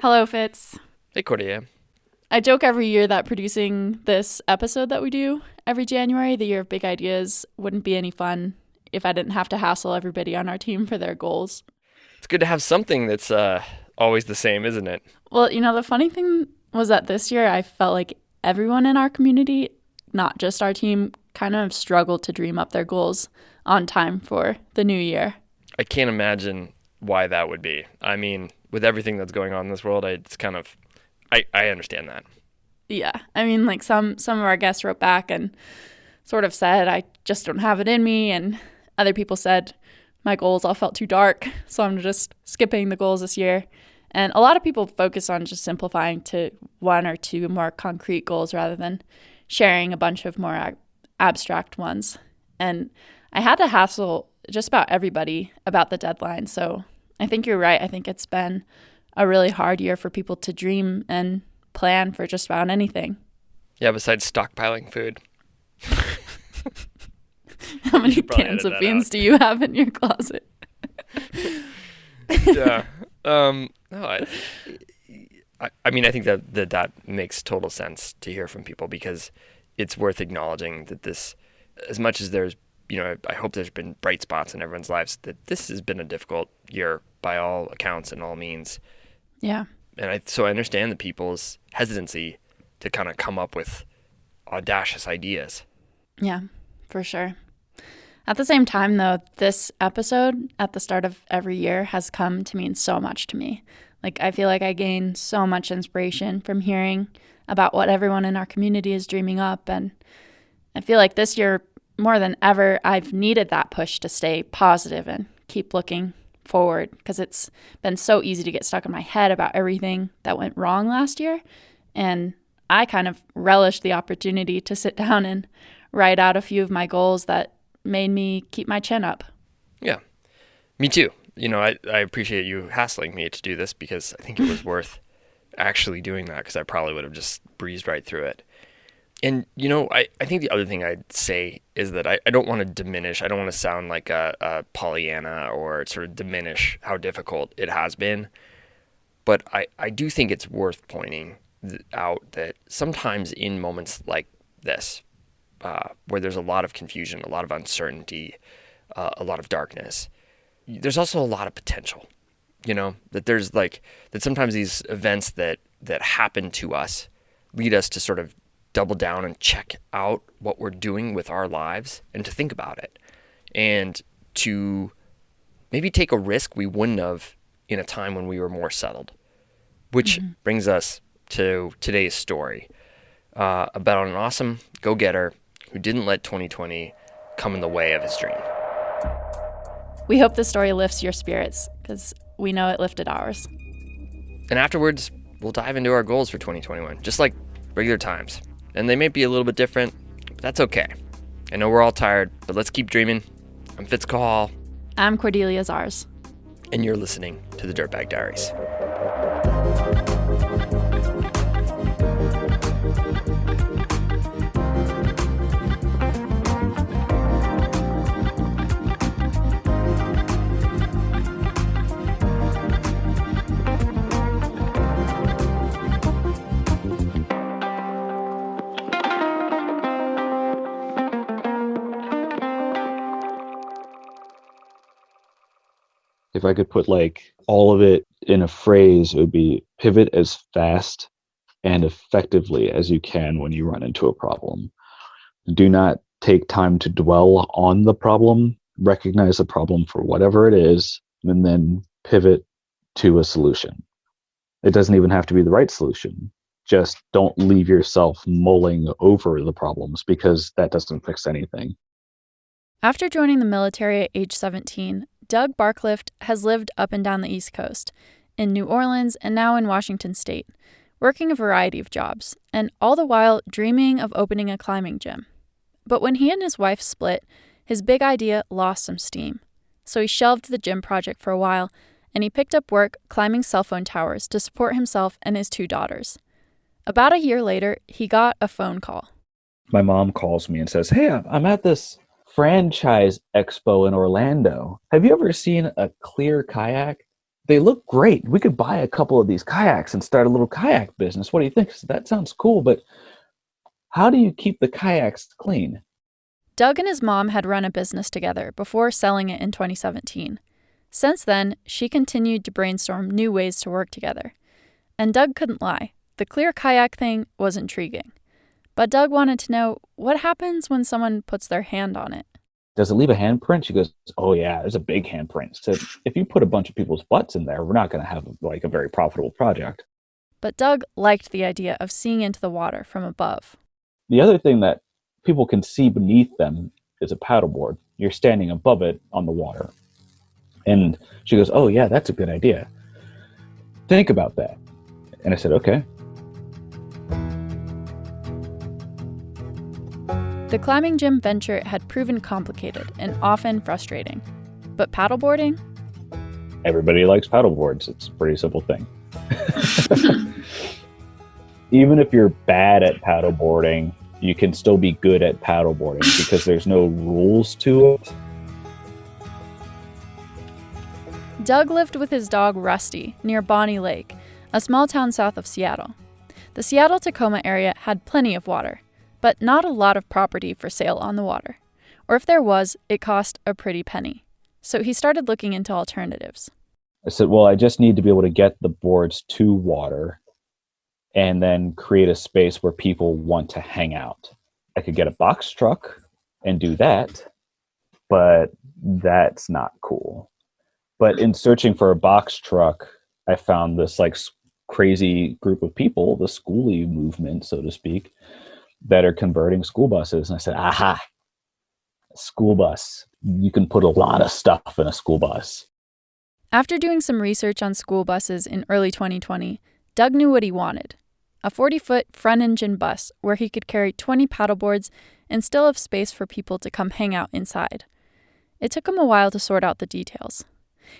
Hello, Fitz. Hey, Cordia. I joke every year that producing this episode that we do every January, the year of big ideas, wouldn't be any fun if I didn't have to hassle everybody on our team for their goals. It's good to have something that's always the same, isn't it? Well, the funny thing was that this year I felt like everyone in our community, not just our team, kind of struggled to dream up their goals on time for the new year. I can't imagine why that would be. I mean, with everything that's going on in this world, I understand that. Yeah, like some of our guests wrote back and sort of said, I just don't have it in me. And other people said, my goals all felt too dark, so I'm just skipping the goals this year. And a lot of people focus on just simplifying to one or two more concrete goals rather than sharing a bunch of more abstract ones. And I had to hassle just about everybody about the deadline. So I think you're right. I think it's been a really hard year for people to dream and plan for just about anything. Yeah, besides stockpiling food. How many cans of beans do you have in your closet? Yeah. No, I mean, I think that makes total sense to hear from people, because it's worth acknowledging that this, as much as there's, I hope there's been bright spots in everyone's lives, that this has been a difficult year by all accounts and all means. Yeah. And so I understand the people's hesitancy to kind of come up with audacious ideas. Yeah, for sure. At the same time, though, this episode at the start of every year has come to mean so much to me. Like, I feel like I gain so much inspiration from hearing about what everyone in our community is dreaming up. And I feel like this year, more than ever, I've needed that push to stay positive and keep looking forward, because it's been so easy to get stuck in my head about everything that went wrong last year. And I kind of relished the opportunity to sit down and write out a few of my goals that made me keep my chin up. Yeah, me too. I appreciate you hassling me to do this, because I think it was worth actually doing that, because I probably would have just breezed right through it. And, I think the other thing I'd say is that I don't want to diminish, I don't want to sound like a Pollyanna or sort of diminish how difficult it has been. But I do think it's worth pointing out that sometimes in moments like this, where there's a lot of confusion, a lot of uncertainty, a lot of darkness, there's also a lot of potential. That there's that sometimes these events that happen to us lead us to sort of double down and check out what we're doing with our lives, and to think about it, and to maybe take a risk we wouldn't have in a time when we were more settled. Which brings us to today's story about an awesome go-getter who didn't let 2020 come in the way of his dream. We hope this story lifts your spirits, because we know it lifted ours. And afterwards, we'll dive into our goals for 2021, just like regular times. And they may be a little bit different, but that's okay. I know we're all tired, but let's keep dreaming. I'm Fitz Cahal. I'm Cordelia Zars. And you're listening to the Dirtbag Diaries. If I could put all of it in a phrase, it would be pivot as fast and effectively as you can when you run into a problem. Do not take time to dwell on the problem. Recognize the problem for whatever it is, and then pivot to a solution. It doesn't even have to be the right solution. Just don't leave yourself mulling over the problems, because that doesn't fix anything. After joining the military at age 17, Doug Barclift has lived up and down the East Coast, in New Orleans and now in Washington State, working a variety of jobs, and all the while dreaming of opening a climbing gym. But when he and his wife split, his big idea lost some steam. So he shelved the gym project for a while, and he picked up work climbing cell phone towers to support himself and his two daughters. About a year later, he got a phone call. My mom calls me and says, "Hey, I'm at this franchise expo in Orlando. Have you ever seen a clear kayak?" they look great. We could buy a couple of these kayaks and start a little kayak business. What do you think? So that sounds cool, but how do you keep the kayaks clean? Doug and his mom had run a business together before selling it in 2017. Since then, she continued to brainstorm new ways to work together. And Doug couldn't lie. The clear kayak thing was intriguing. But Doug wanted to know, what happens when someone puts their hand on it? Does it leave a handprint? She goes, oh yeah, there's a big handprint. So if you put a bunch of people's butts in there, we're not going to have like a very profitable project. But Doug liked the idea of seeing into the water from above. The other thing that people can see beneath them is a paddleboard. You're standing above it on the water. And she goes, oh yeah, that's a good idea. Think about that. And I said, okay. The climbing gym venture had proven complicated and often frustrating. But paddleboarding? Everybody likes paddleboards. It's a pretty simple thing. Even if you're bad at paddleboarding, you can still be good at paddleboarding because there's no rules to it. Doug lived with his dog Rusty near Bonnie Lake, a small town south of Seattle. The Seattle-Tacoma area had plenty of water, but not a lot of property for sale on the water. Or if there was, it cost a pretty penny. So he started looking into alternatives. I said, well, I just need to be able to get the boards to water and then create a space where people want to hang out. I could get a box truck and do that, but that's not cool. But in searching for a box truck, I found this like crazy group of people, the schoolie movement, so to speak, that are converting school buses. And I said, aha, school bus. You can put a lot of stuff in a school bus. After doing some research on school buses in early 2020, Doug knew what he wanted. A 40-foot front-engine bus where he could carry 20 paddleboards and still have space for people to come hang out inside. It took him a while to sort out the details.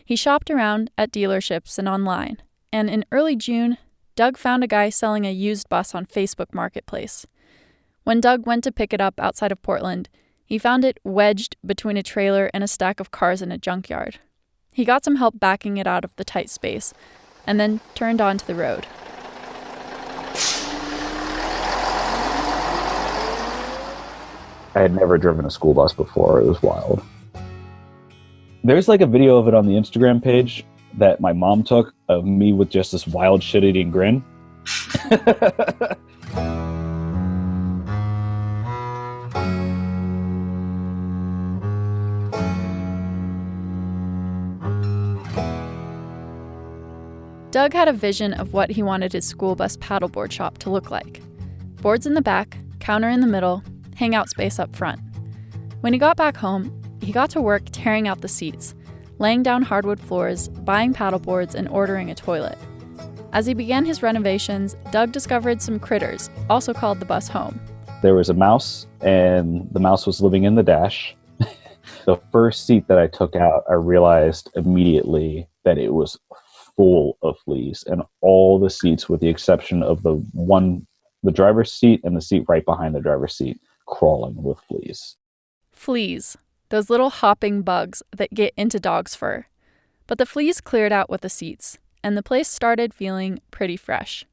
He shopped around at dealerships and online, and in early June, Doug found a guy selling a used bus on Facebook Marketplace. When Doug went to pick it up outside of Portland, he found it wedged between a trailer and a stack of cars in a junkyard. He got some help backing it out of the tight space, and then turned onto the road. I had never driven a school bus before. It was wild. There's like a video of it on the Instagram page that my mom took of me with just this wild shit-eating grin. Doug had a vision of what he wanted his school bus paddleboard shop to look like. Boards in the back, counter in the middle, hangout space up front. When he got back home, he got to work tearing out the seats, laying down hardwood floors, buying paddleboards, and ordering a toilet. As he began his renovations, Doug discovered some critters, also called the bus home. There was a mouse, and the mouse was living in the dash. The first seat that I took out, I realized immediately that it was full of fleas, and all the seats, with the exception of the driver's seat and the seat right behind the driver's seat, crawling with fleas. Fleas, those little hopping bugs that get into dog's fur. But the fleas cleared out with the seats, and the place started feeling pretty fresh.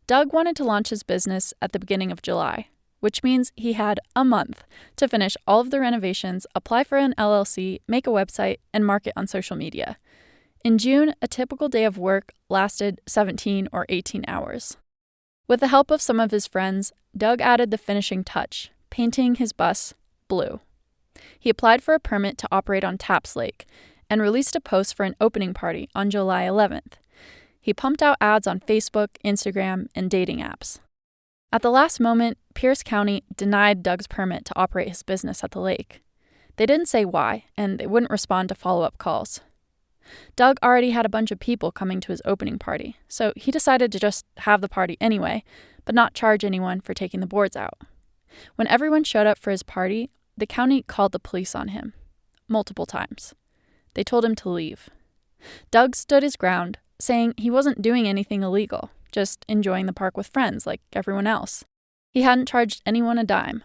Doug wanted to launch his business at the beginning of July, which means he had a month to finish all of the renovations, apply for an LLC, make a website, and market on social media. In June, a typical day of work lasted 17 or 18 hours. With the help of some of his friends, Doug added the finishing touch, painting his bus blue. He applied for a permit to operate on Taps Lake and released a post for an opening party on July 11th. He pumped out ads on Facebook, Instagram, and dating apps. At the last moment, Pierce County denied Doug's permit to operate his business at the lake. They didn't say why, and they wouldn't respond to follow-up calls. Doug already had a bunch of people coming to his opening party, so he decided to just have the party anyway, but not charge anyone for taking the boards out. When everyone showed up for his party, the county called the police on him, multiple times. They told him to leave. Doug stood his ground, saying he wasn't doing anything illegal, just enjoying the park with friends like everyone else. He hadn't charged anyone a dime.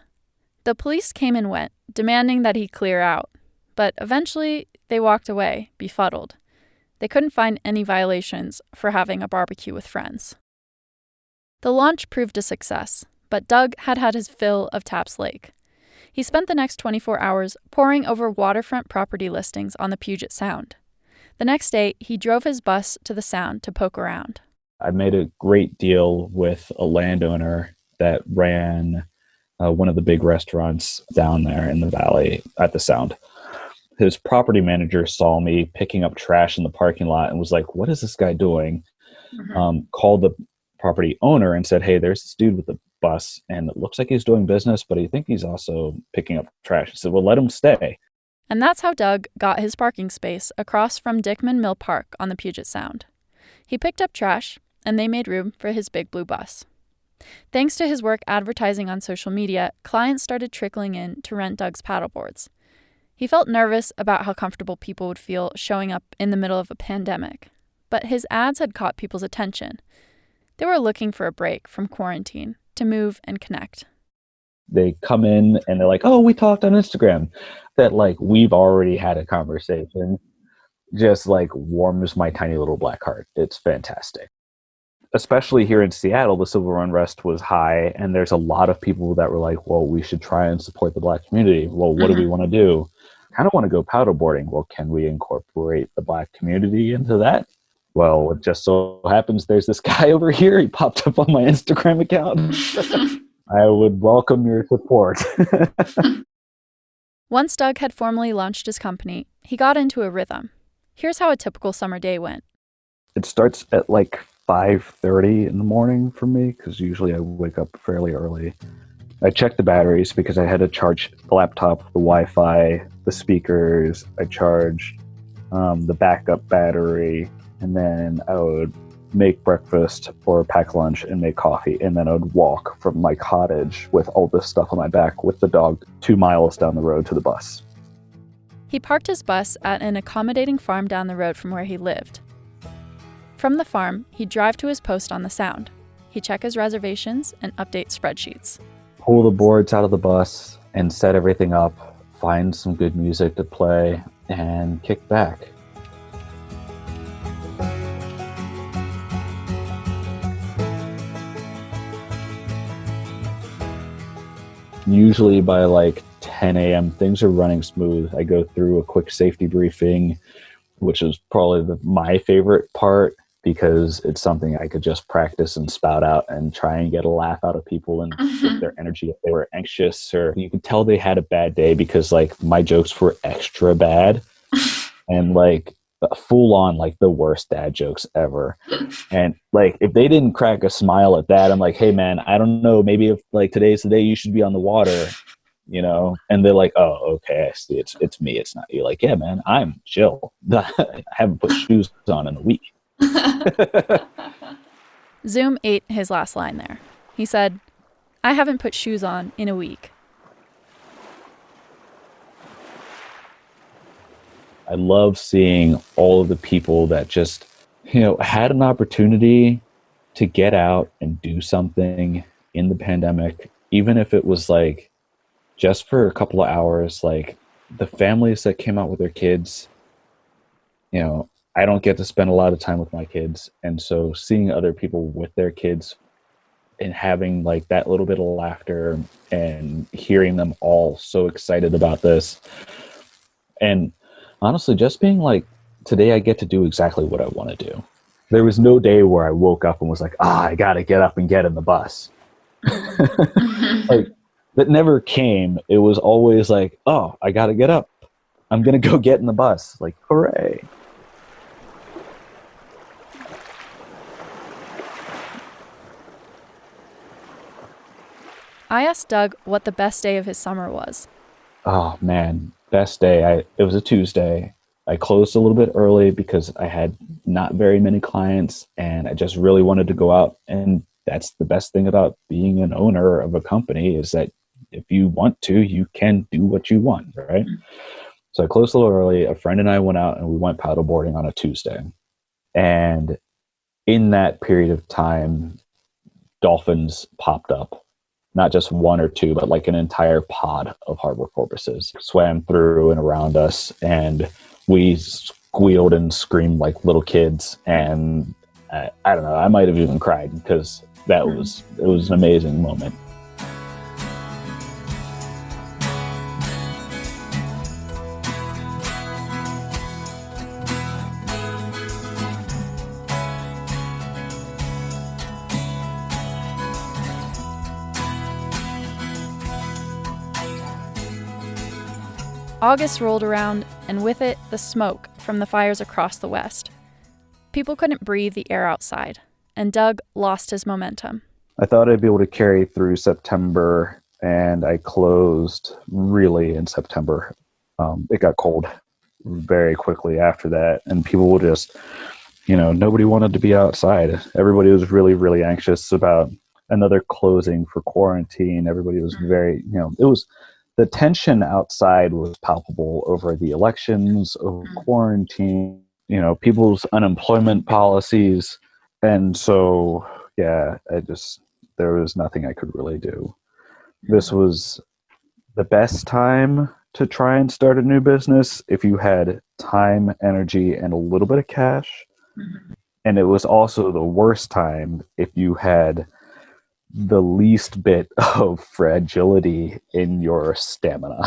The police came and went, demanding that he clear out, but eventually they walked away, befuddled. They couldn't find any violations for having a barbecue with friends. The launch proved a success, but Doug had had his fill of Taps Lake. He spent the next 24 hours poring over waterfront property listings on the Puget Sound. The next day, he drove his bus to the Sound to poke around. I made a great deal with a landowner that ran one of the big restaurants down there in the valley at the Sound. His property manager saw me picking up trash in the parking lot and was like, "What is this guy doing?" Called the property owner and said, "Hey, there's this dude with the bus and it looks like he's doing business, but I think he's also picking up trash." He said, "Well, let him stay." And that's how Doug got his parking space across from Dickman Mill Park on the Puget Sound. He picked up trash, and they made room for his big blue bus. Thanks to his work advertising on social media, clients started trickling in to rent Doug's paddleboards. He felt nervous about how comfortable people would feel showing up in the middle of a pandemic, but his ads had caught people's attention. They were looking for a break from quarantine to move and connect. They come in and they're like, "Oh, we talked on Instagram." That like we've already had a conversation just like warms my tiny little black heart. It's fantastic. Especially here in Seattle, the civil unrest was high, and there's a lot of people that were like, "Well, we should try and support the Black community. Well, what do we want to do? Kind of want to go paddleboarding. Well, can we incorporate the Black community into that?" Well, it just so happens there's this guy over here. He popped up on my Instagram account. I would welcome your support. Once Doug had formally launched his company, he got into a rhythm. Here's how a typical summer day went. It starts at like 5:30 in the morning for me, because usually I wake up fairly early. I check the batteries because I had to charge the laptop, the Wi-Fi, the speakers. I charged the backup battery, and then I would make breakfast or pack lunch and make coffee, and then I would walk from my cottage with all this stuff on my back with the dog 2 miles down the road to the bus. He parked his bus at an accommodating farm down the road from where he lived. From the farm, he'd drive to his post on the Sound. He'd check his reservations and update spreadsheets. Pull the boards out of the bus and set everything up, find some good music to play, and kick back. Usually by like 10 a.m., things are running smooth. I go through a quick safety briefing, which is probably my favorite part, because it's something I could just practice and spout out and try and get a laugh out of people and get their energy if they were anxious, or you could tell they had a bad day because like my jokes were extra bad and like full on like the worst dad jokes ever. And like if they didn't crack a smile at that, I'm like, "Hey man, I don't know, maybe if like today's the day you should be on the water, you know?" And they're like, "Oh, okay, I see. It's me, it's not you." Like, "Yeah man, I'm chill. I haven't put shoes on in a week." Zoom ate his last line there. He said, "I haven't put shoes on in a week." I love seeing all of the people that just, had an opportunity to get out and do something in the pandemic, even if it was like just for a couple of hours. Like the families that came out with their kids, I don't get to spend a lot of time with my kids. And so seeing other people with their kids and having like that little bit of laughter and hearing them all so excited about this. And honestly, just being like, today I get to do exactly what I want to do. There was no day where I woke up and was like, I got to get up and get in the bus. Like that never came. It was always like, oh, I got to get up. I'm going to go get in the bus. Like, hooray. I asked Doug what the best day of his summer was. Oh man, best day. It was a Tuesday. I closed a little bit early because I had not very many clients and I just really wanted to go out. And that's the best thing about being an owner of a company, is that if you want to, you can do what you want, right? So I closed a little early. A friend and I went out and we went paddleboarding on a Tuesday. And in that period of time, dolphins popped up. Not just one or two, but like an entire pod of harbor porpoises swam through and around us. And we squealed and screamed like little kids, and I don't know, I might have even cried because it was an amazing moment. August rolled around, and with it, the smoke from the fires across the West. People couldn't breathe the air outside, and Doug lost his momentum. I thought I'd be able to carry through September, and I closed really in September. It got cold very quickly after that, and people would just, nobody wanted to be outside. Everybody was really, really anxious about another closing for quarantine. Everybody was very, the tension outside was palpable over the elections, over quarantine, people's unemployment policies. And so, there was nothing I could really do. This was the best time to try and start a new business if you had time, energy, and a little bit of cash. Mm-hmm. And it was also the worst time if you had the least bit of fragility in your stamina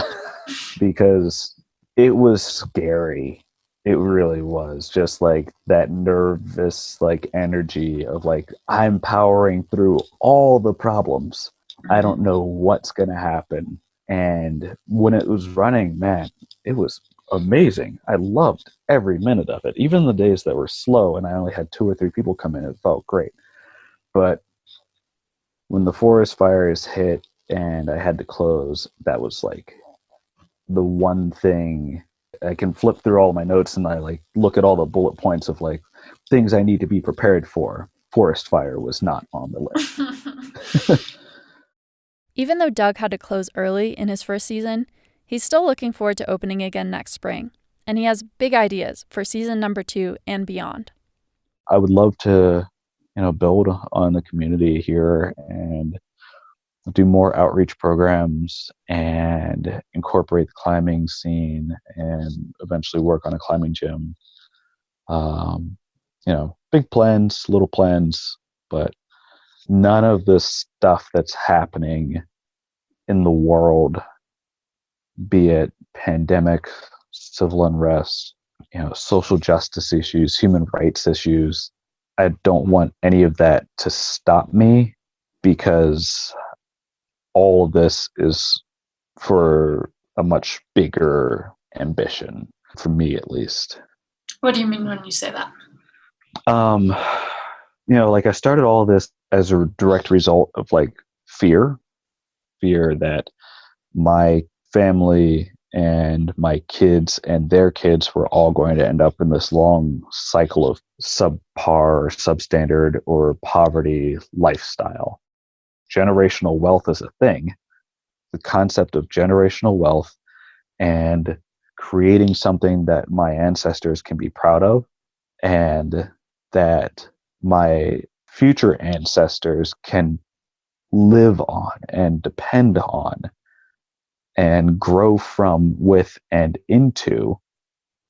because it was scary. It really was, just like that nervous energy of I'm powering through all the problems. I don't know what's going to happen. And when it was running, man, it was amazing. I loved every minute of it. Even the days that were slow and I only had 2 or 3 people come in, it felt great. But when the forest fires hit and I had to close, that was the one thing. I can flip through all my notes and I look at all the bullet points of things I need to be prepared for. Forest fire was not on the list. Even though Doug had to close early in his first season, he's still looking forward to opening again next spring. And he has big ideas for season number 2 and beyond. I would love to build on the community here and do more outreach programs and incorporate the climbing scene and eventually work on a climbing gym. Big plans, little plans, but none of the stuff that's happening in the world, be it pandemic, civil unrest, social justice issues, human rights issues, I don't want any of that to stop me because all of this is for a much bigger ambition, for me at least. What do you mean when you say that? I started all of this as a direct result of fear that my family and my kids and their kids were all going to end up in this long cycle of subpar, substandard, or poverty lifestyle. Generational wealth is a thing. The concept of generational wealth and creating something that my ancestors can be proud of and that my future ancestors can live on and depend on and grow from, with, and into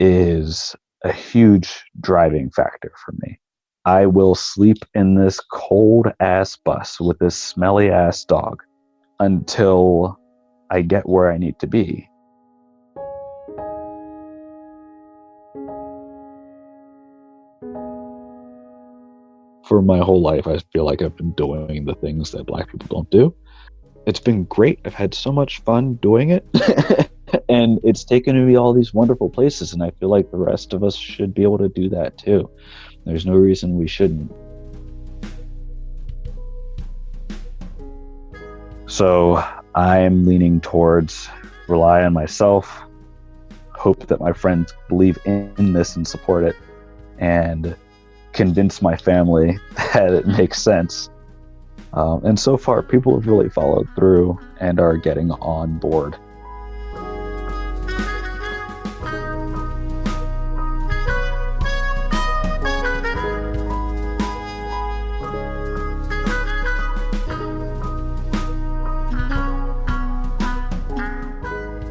is a huge driving factor for me. I will sleep in this cold ass bus with this smelly ass dog until I get where I need to be. For my whole life, I feel like I've been doing the things that Black people don't do. It's been great. I've had so much fun doing it. And it's taken me all these wonderful places. And I feel like the rest of us should be able to do that too. There's no reason we shouldn't. So I'm leaning towards rely on myself, hope that my friends believe in this and support it, and convince my family that it makes sense. And so far, people have really followed through and are getting on board.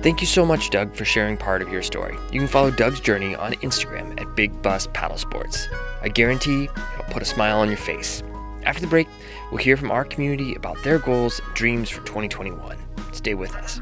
Thank you so much, Doug, for sharing part of your story. You can follow Doug's journey on Instagram at Big Bus Paddle Sports. I guarantee it'll put a smile on your face. After the break, we'll hear from our community about their goals and dreams for 2021. Stay with us.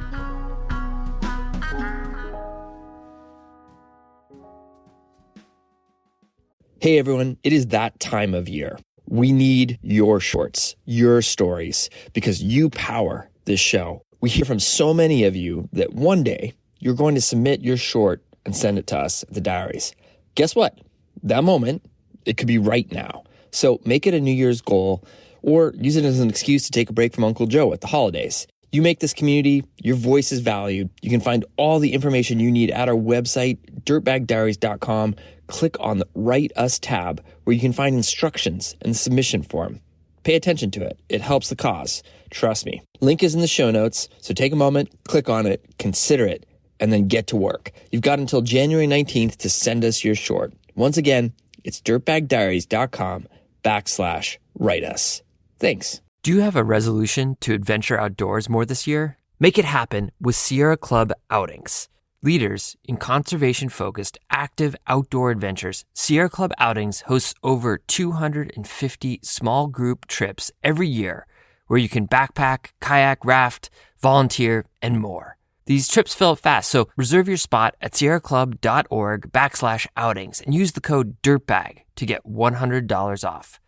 Hey everyone, it is that time of year. We need your shorts, your stories, because you power this show. We hear from so many of you that one day you're going to submit your short and send it to us at the Diaries. Guess what? That moment, it could be right now. So make it a New Year's goal or use it as an excuse to take a break from Uncle Joe at the holidays. You make this community, your voice is valued. You can find all the information you need at our website, dirtbagdiaries.com. Click on the Write Us tab where you can find instructions and the submission form. Pay attention to it. It helps the cause. Trust me. Link is in the show notes, so take a moment, click on it, consider it, and then get to work. You've got until January 19th to send us your short. Once again, it's dirtbagdiaries.com/write us. Thanks. Do you have a resolution to adventure outdoors more this year? Make it happen with Sierra Club Outings. Leaders in conservation-focused, active outdoor adventures, Sierra Club Outings hosts over 250 small group trips every year where you can backpack, kayak, raft, volunteer, and more. These trips fill up fast, so reserve your spot at sierraclub.org/outings and use the code DIRTBAG to get $100 off.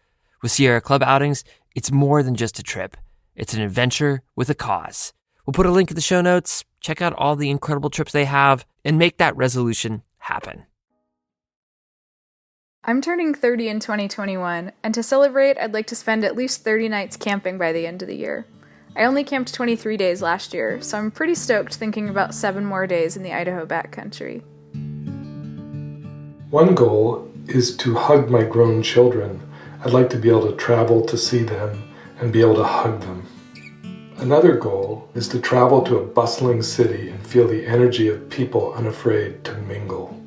With Sierra Club Outings, it's more than just a trip. It's an adventure with a cause. We'll put a link in the show notes. Check out all the incredible trips they have and make that resolution happen. I'm turning 30 in 2021, and to celebrate, I'd like to spend at least 30 nights camping by the end of the year. I only camped 23 days last year, so I'm pretty stoked thinking about 7 more days in the Idaho backcountry. One goal is to hug my grown children. I'd like to be able to travel to see them and be able to hug them. Another goal is to travel to a bustling city and feel the energy of people unafraid to mingle.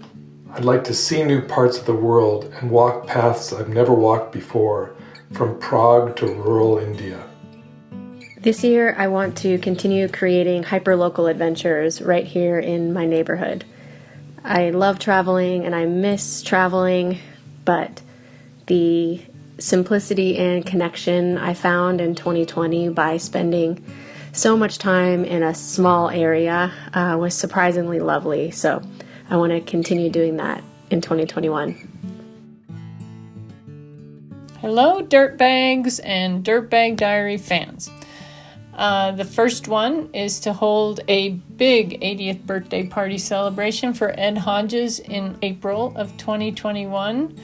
I'd like to see new parts of the world and walk paths I've never walked before, from Prague to rural India. This year, I want to continue creating hyperlocal adventures right here in my neighborhood. I love traveling and I miss traveling, but the simplicity and connection I found in 2020 by spending so much time in a small area was surprisingly lovely. So I want to continue doing that in 2021. Hello, Dirtbags and Dirtbag Diary fans. The first one is to hold a big 80th birthday party celebration for Ed Hodges in April of 2021.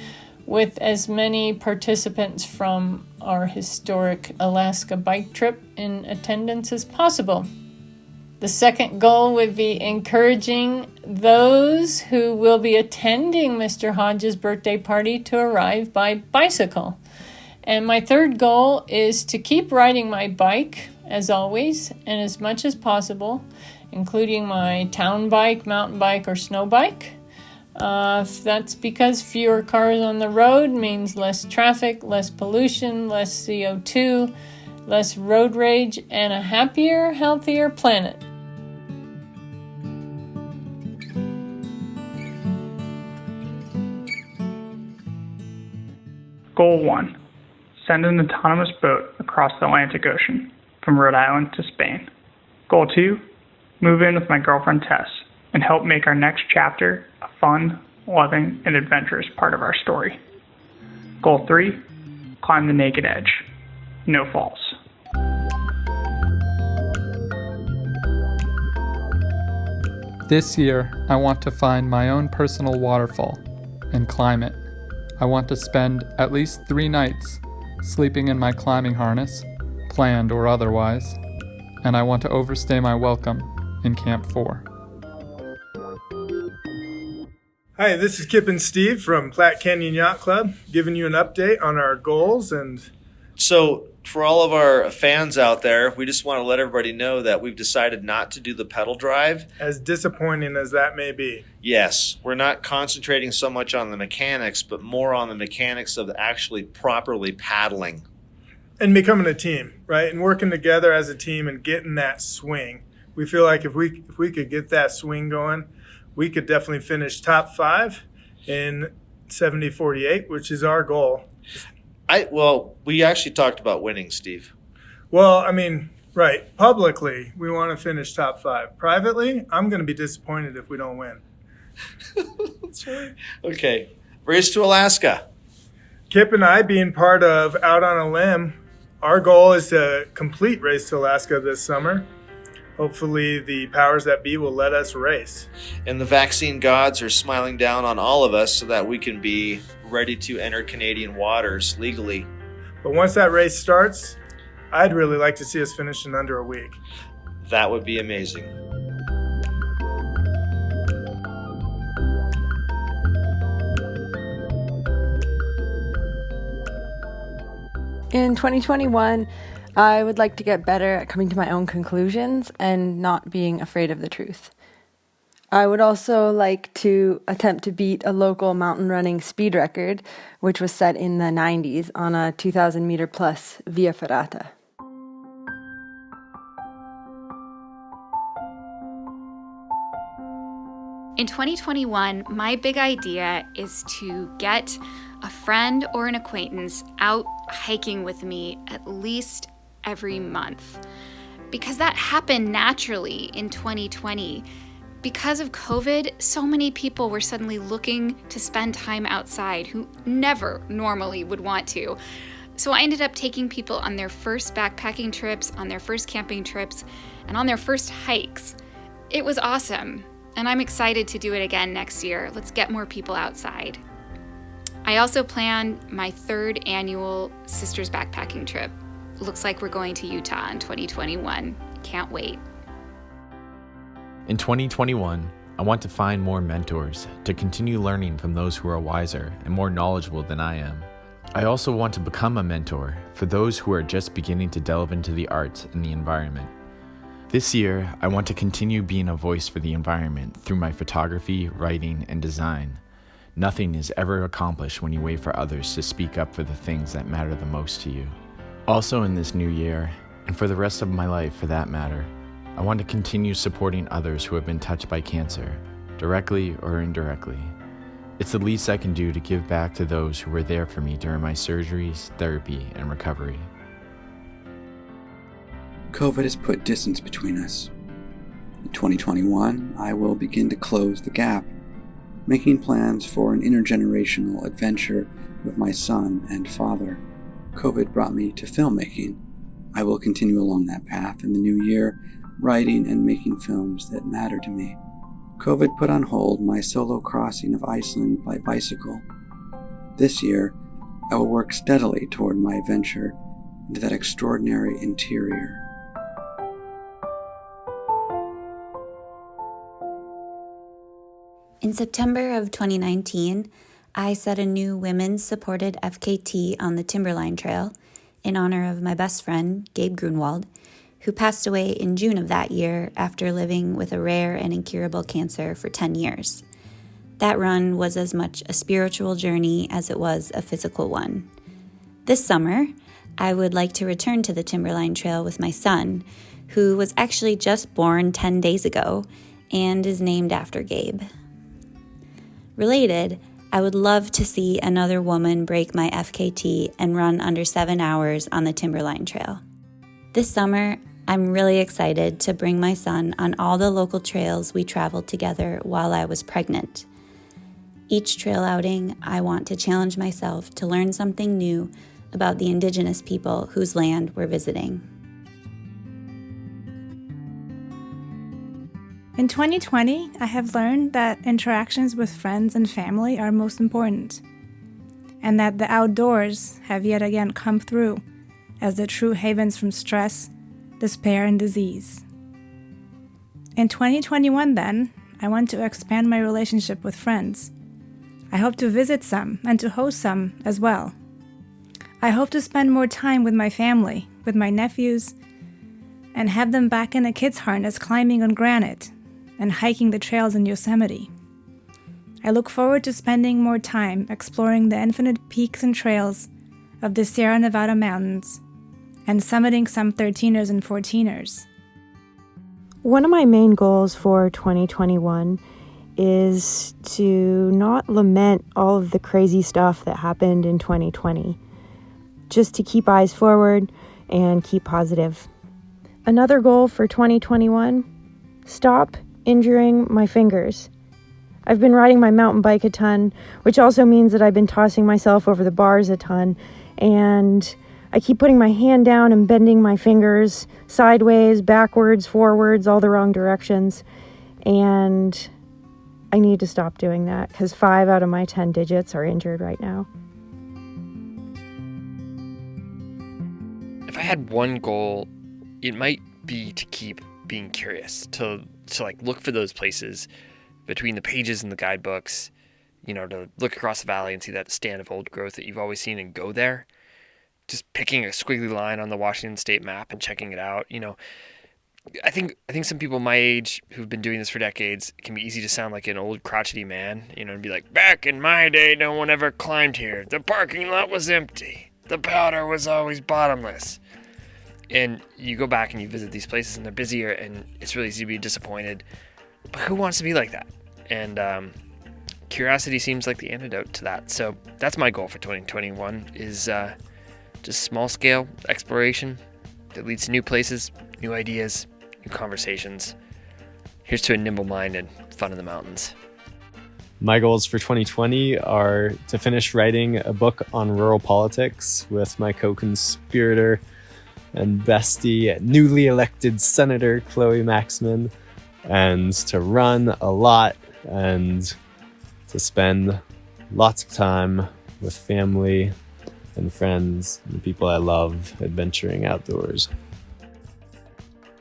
With as many participants from our historic Alaska bike trip in attendance as possible. The second goal would be encouraging those who will be attending Mr. Hodges' birthday party to arrive by bicycle. And my third goal is to keep riding my bike, as always, and as much as possible, including my town bike, mountain bike, or snow bike. That's because fewer cars on the road means less traffic, less pollution, less CO2, less road rage, and a happier, healthier planet. Goal 1. Send an autonomous boat across the Atlantic Ocean from Rhode Island to Spain. Goal 2. Move in with my girlfriend Tess and help make our next chapter a fun, loving, and adventurous part of our story. Goal 3, climb the naked edge. No falls. This year, I want to find my own personal waterfall and climb it. I want to spend at least 3 nights sleeping in my climbing harness, planned or otherwise, and I want to overstay my welcome in Camp 4. Hi, this is Kip and Steve from Platte Canyon Yacht Club, giving you an update on our goals. And so for all of our fans out there, we just want to let everybody know that we've decided not to do the pedal drive. As disappointing as that may be. Yes, we're not concentrating so much on the mechanics, but more on the mechanics of actually properly paddling. And becoming a team, right? And working together as a team and getting that swing. We feel like if we could get that swing going, we could definitely finish top 5 in 70-48, which is our goal. We actually talked about winning, Steve. Well, I mean, right. Publicly, we want to finish top 5. Privately, I'm going to be disappointed if we don't win. That's right. Okay. Race to Alaska. Kip and I, being part of Out on a Limb, our goal is to complete Race to Alaska this summer. Hopefully the powers that be will let us race. And the vaccine gods are smiling down on all of us so that we can be ready to enter Canadian waters legally. But once that race starts, I'd really like to see us finish in under a week. That would be amazing. In 2021, I would like to get better at coming to my own conclusions and not being afraid of the truth. I would also like to attempt to beat a local mountain running speed record, which was set in the 90s on a 2,000 meter plus Via Ferrata. In 2021, my big idea is to get a friend or an acquaintance out hiking with me at least every month. Because that happened naturally in 2020. Because of COVID, so many people were suddenly looking to spend time outside who never normally would want to. So I ended up taking people on their first backpacking trips, on their first camping trips, and on their first hikes. It was awesome, and I'm excited to do it again next year. Let's get more people outside. I also planned my 3rd annual Sisters backpacking trip. Looks like we're going to Utah in 2021. Can't wait. In 2021, I want to find more mentors to continue learning from those who are wiser and more knowledgeable than I am. I also want to become a mentor for those who are just beginning to delve into the arts and the environment. This year, I want to continue being a voice for the environment through my photography, writing, and design. Nothing is ever accomplished when you wait for others to speak up for the things that matter the most to you. Also in this new year, and for the rest of my life for that matter, I want to continue supporting others who have been touched by cancer, directly or indirectly. It's the least I can do to give back to those who were there for me during my surgeries, therapy, and recovery. COVID has put distance between us. In 2021, I will begin to close the gap, making plans for an intergenerational adventure with my son and father. COVID brought me to filmmaking. I will continue along that path in the new year, writing and making films that matter to me. COVID put on hold my solo crossing of Iceland by bicycle. This year, I will work steadily toward my venture into that extraordinary interior. In September of 2019, I set a new women's supported FKT on the Timberline Trail in honor of my best friend, Gabe Grunwald, who passed away in June of that year after living with a rare and incurable cancer for 10 years. That run was as much a spiritual journey as it was a physical one. This summer, I would like to return to the Timberline Trail with my son, who was actually just born 10 days ago and is named after Gabe. Related, I would love to see another woman break my FKT and run under 7 hours on the Timberline Trail. This summer, I'm really excited to bring my son on all the local trails we traveled together while I was pregnant. Each trail outing, I want to challenge myself to learn something new about the indigenous people whose land we're visiting. In 2020, I have learned that interactions with friends and family are most important, and that the outdoors have yet again come through as the true havens from stress, despair, and disease. In 2021, then, I want to expand my relationship with friends. I hope to visit some and to host some as well. I hope to spend more time with my family, with my nephews, and have them back in a kid's harness climbing on granite and hiking the trails in Yosemite. I look forward to spending more time exploring the infinite peaks and trails of the Sierra Nevada mountains and summiting some 13ers and 14ers. One of my main goals for 2021 is to not lament all of the crazy stuff that happened in 2020. Just to keep eyes forward and keep positive. Another goal for 2021, stop injuring my fingers. I've been riding my mountain bike a ton, which also means that I've been tossing myself over the bars a ton, and I keep putting my hand down and bending my fingers sideways, backwards, forwards, all the wrong directions, and I need to stop doing that because 5 out of my 10 digits are injured right now. If I had one goal, it might be to keep being curious, to like look for those places between the pages in the guidebooks, to look across the valley and see that stand of old growth that you've always seen and go there. Just picking a squiggly line on the Washington State map and checking it out. I think some people my age who've been doing this for decades, it can be easy to sound like an old crotchety man, and be like, back in my day, no one ever climbed here. The parking lot was empty. The powder was always bottomless. And you go back and you visit these places and they're busier and it's really easy to be disappointed. But who wants to be like that? And curiosity seems like the antidote to that. So that's my goal for 2021 is just small-scale exploration that leads to new places, new ideas, new conversations. Here's to a nimble mind and fun in the mountains. My goals for 2020 are to finish writing a book on rural politics with my co-conspirator and bestie, newly elected Senator Chloe Maxman, and to run a lot and to spend lots of time with family and friends and the people I love adventuring outdoors.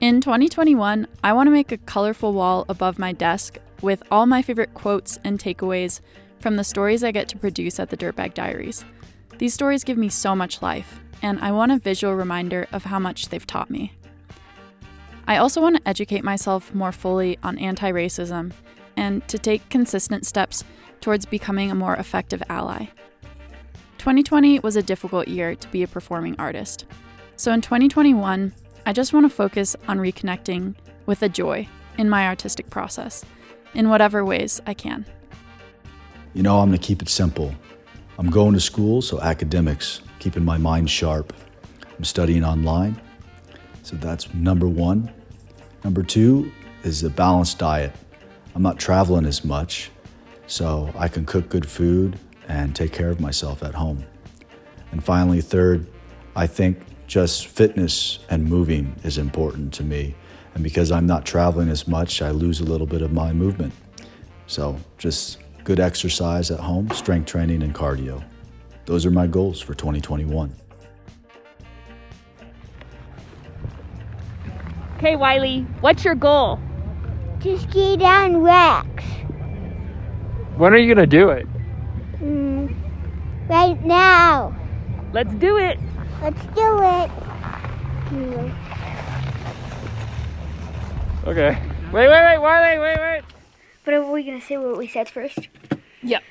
In 2021, I want to make a colorful wall above my desk with all my favorite quotes and takeaways from the stories I get to produce at the Dirtbag Diaries. These stories give me so much life, and I want a visual reminder of how much they've taught me. I also want to educate myself more fully on anti-racism and to take consistent steps towards becoming a more effective ally. 2020 was a difficult year to be a performing artist. So in 2021, I just want to focus on reconnecting with the joy in my artistic process, in whatever ways I can. I'm going to keep it simple. I'm going to school, so academics, keeping my mind sharp. I'm studying online, so that's number one. Number two is a balanced diet. I'm not traveling as much, so I can cook good food and take care of myself at home. And finally, third, I think just fitness and moving is important to me. And because I'm not traveling as much, I lose a little bit of my movement. So just good exercise at home, strength training, and cardio. Those are my goals for 2021. Okay, Wiley, what's your goal? To ski down Rex. When are you gonna do it? Right now. Let's do it. Let's do it. Okay. Wait, Wiley, wait. But are we gonna say what we said first? Yep.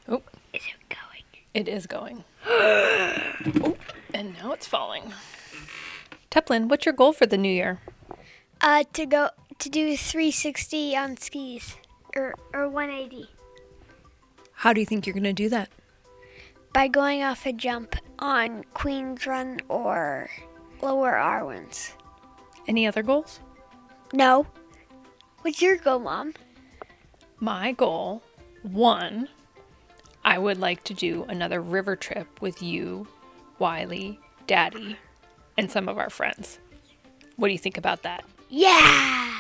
Oh. Is it going? It is going. Oh, and now it's falling. Teplin, what's your goal for the new year? To do 360 on skis or 180. How do you think you're going to do that? By going off a jump on Queen's Run or Lower Arwins. Any other goals? No. What's your goal, Mom? My goal, 1, I would like to do another river trip with you, Wiley, Daddy, and some of our friends. What do you think about that? Yeah!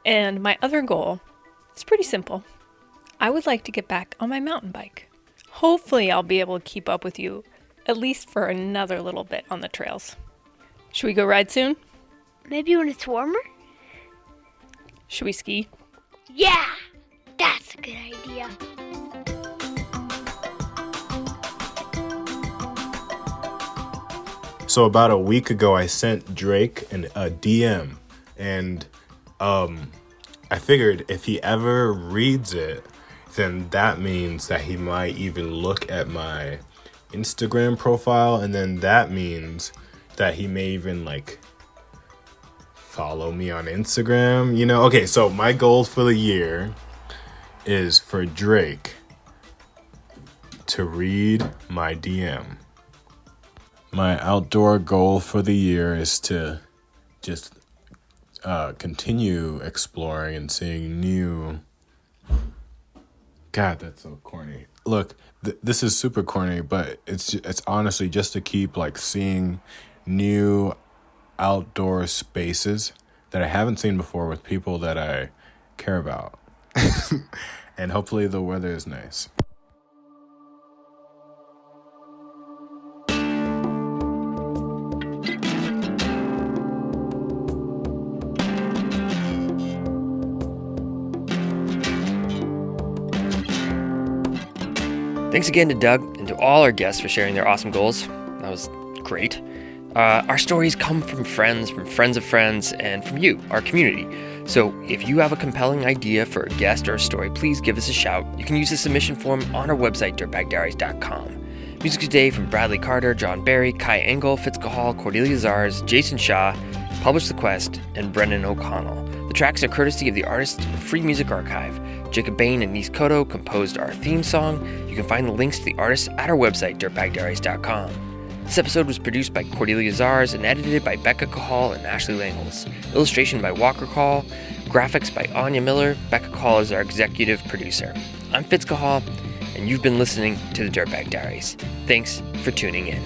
And my other goal, it's pretty simple. I would like to get back on my mountain bike. Hopefully I'll be able to keep up with you, at least for another little bit on the trails. Should we go ride soon? Maybe when it's warmer? Should we ski? Yeah! That's a good idea. So about a week ago, I sent Drake a DM, and I figured if he ever reads it, then that means that he might even look at my Instagram profile, and then that means that he may even follow me on Instagram. Okay, so my goal for the year is for Drake to read my DM. My outdoor goal for the year is to just continue exploring and seeing new... God, that's so corny. Look, this is super corny, but it's honestly just to keep seeing new outdoor spaces that I haven't seen before with people that I care about. And hopefully the weather is nice. Thanks again to Doug and to all our guests for sharing their awesome goals. That was great. Our stories come from friends of friends, and from you, our community. So if you have a compelling idea for a guest or a story, please give us a shout. You can use the submission form on our website, dirtbagdiaries.com. Music today from Bradley Carter, John Barry, Kai Engel, Fitzcahall, Cordelia Zars, Jason Shaw, Publish the Quest, and Brendan O'Connell. The tracks are courtesy of the Artists Free Music Archive. Jacob Bain and Nis Cotto composed our theme song. You can find the links to the artists at our website, dirtbagdiaries.com. This episode was produced by Cordelia Zars and edited by Becca Cahal and Ashley Langholz. Illustration by Walker Call. Graphics by Anya Miller. Becca Call is our executive producer. I'm Fitz Cahal, and you've been listening to the Dirtbag Diaries. Thanks for tuning in.